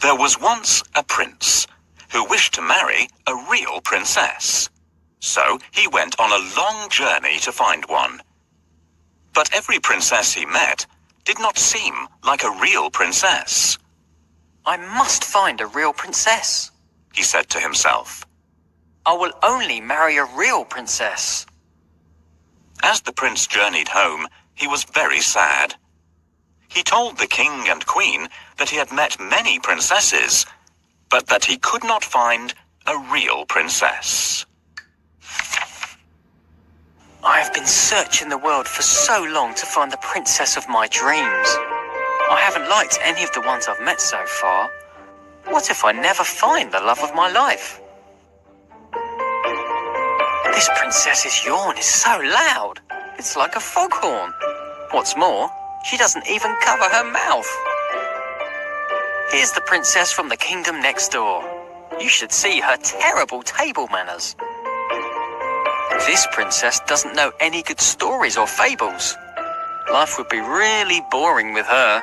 There was once a prince who wished to marry a real princess. So he went on a long journey to find one. But every princess he met did not seem like a real princess. I must find a real princess, he said to himself. I will only marry a real princess. As the prince journeyed home, he was very sad. He told the king and queen that he had met many princesses, but that he could not find a real princess. I have been searching the world for so long to find the princess of my dreams. I haven't liked any of the ones I've met so far. What if I never find the love of my life? This princess's yawn is so loud. It's like a foghorn. What's more, she doesn't even cover her mouth. Here's the princess from the kingdom next door. You should see her terrible table manners. This princess doesn't know any good stories or fables. Life would be really boring with her.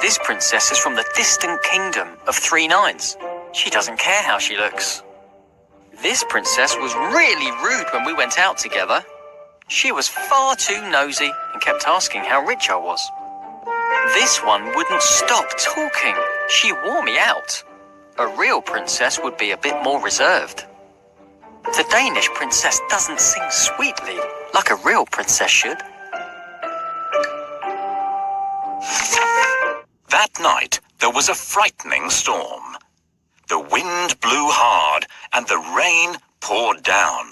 This princess is from the distant kingdom of 3 nines. She doesn't care how she looks. This princess was really rude when we went out together. She was far too nosy and kept asking how rich I was. This one wouldn't stop talking. She wore me out. A real princess would be a bit more reserved. The Danish princess doesn't sing sweetly like a real princess should. That night, there was a frightening storm. The wind blew hard and the rain poured down.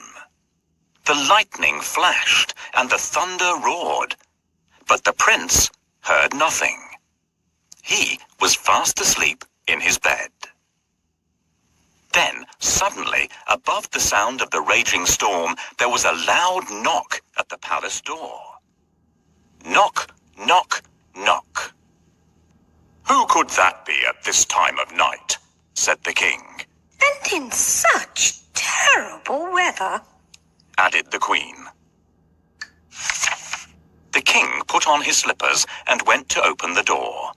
The lightning flashed and the thunder roared, but the prince heard nothing. He was fast asleep in his bed. Then, suddenly, above the sound of the raging storm, there was a loud knock at the palace door. Knock, knock, knock. "Who could that be at this time of night?" said the king. "And in such terrible weather," added the queen. The king put on his slippers and went to open the door.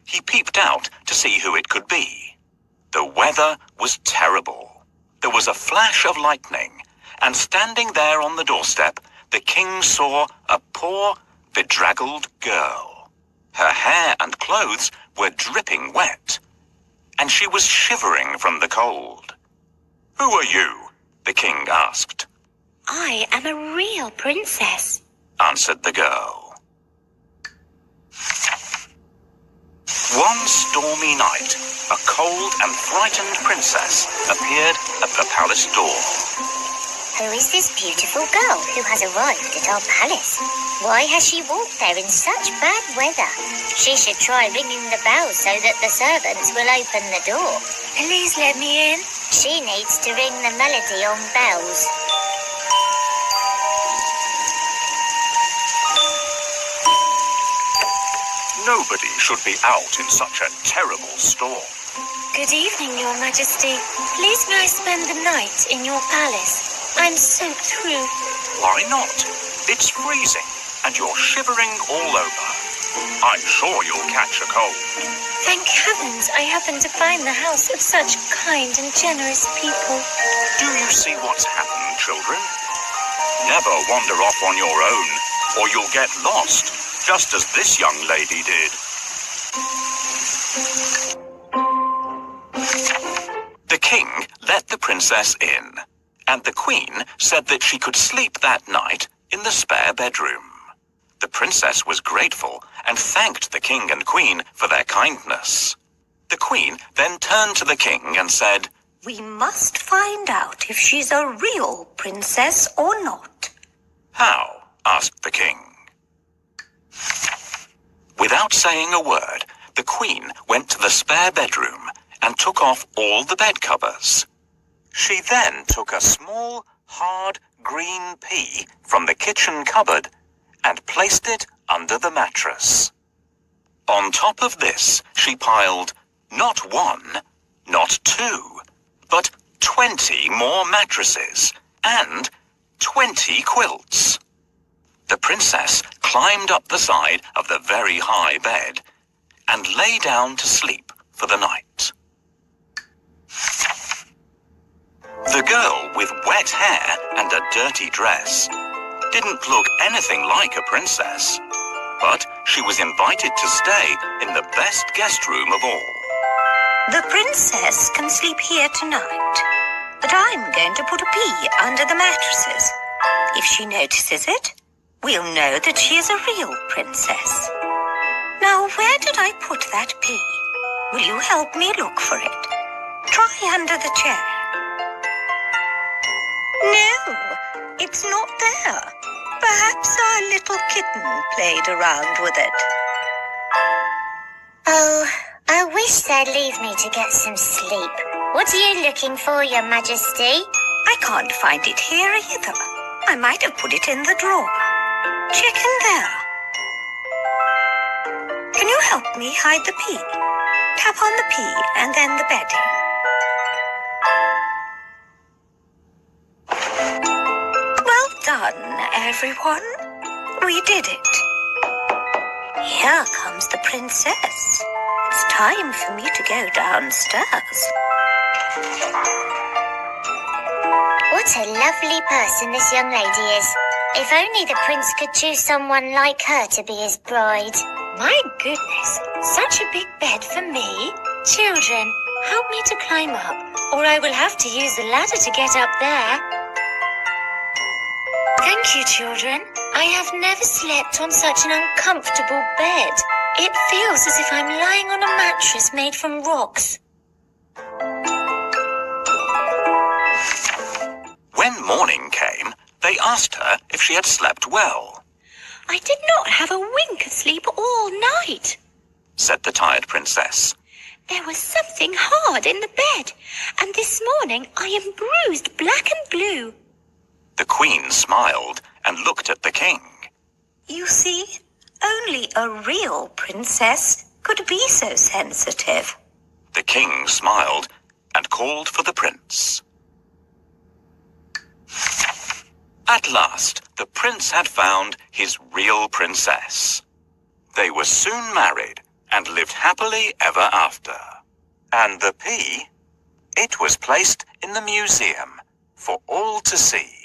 He peeped out to see who it could be. The weather was terrible. There was a flash of lightning, and standing there on the doorstep, the king saw a poor, bedraggled girl. Her hair and clothes were dripping wet, and she was shivering from the cold. "Who are you?" the king asked. "I am a real princess," answered the girl. One stormy night, a cold and frightened princess appeared at the palace door. "Who is this beautiful girl who has arrived at our palace? Why has she walked there in such bad weather? She should try ringing the bell so that the servants will open the door. "Please let me in." She needs to ring the melody on bells." Nobody should be out in such a terrible storm. "Good evening, Your Majesty. Please may I spend the night in your palace? I'm soaked through." Why not? It's freezing, and you're shivering all over. I'm sure you'll catch a cold. "Thank heavens I happen to find the house of such kind and generous people." Do you see what's happened, children? Never wander off on your own, or you'll get lost, just as this young lady did. The king let the princess in, and the queen said that she could sleep that night in the spare bedroom. The princess was grateful and thanked the king and queen for their kindness. The queen then turned to the king and said, "We must find out if she's a real princess or not." "How?" asked the king. Without saying a word, the queen went to the spare bedroom and took off all the bed covers. She then took a small, hard green pea from the kitchen cupboard and placed it under the mattress. On top of this, she piled not 1, not 2, but 20 more mattresses and 20 quilts. The princess climbed up the side of the very high bed and lay down to sleep for the night. The girl with wet hair and a dirty dress didn't look anything like a princess, but she was invited to stay in the best guest room of all. The princess can sleep here tonight, but I'm going to put a pea under the mattresses. If she notices it, we'll know that she is a real princess. Now, where did I put that pea? Will you help me look for it? Try under the chair. No, it's not there. Perhaps our little kitten played around with it. Oh, I wish they'd leave me to get some sleep. What are you looking for, Your Majesty? I can't find it here either. I might have put it in the drawer. Check in there. Can you help me hide the pea? Tap on the pea and then the bedding. Well done, everyone. We did it. Here comes the princess. It's time for me to go downstairs. What a lovely person this young lady is. If only the prince could choose someone like her to be his bride. My goodness, such a big bed for me. Children, help me to climb up, or I will have to use the ladder to get up there. Thank you, children. I have never slept on such an uncomfortable bed. It feels as if I'm lying on a mattress made from rocks. When morning came, they asked her if she had slept well, I did not have a wink of sleep all night, said the tired princess. There was something hard in the bed, and this morning I am bruised black and blue. The queen smiled and looked at the king. You see, only a real princess could be so sensitive. The king smiled and called for the prince. At last, the prince had found his real princess. They were soon married and lived happily ever after. And the pea, it was placed in the museum for all to see.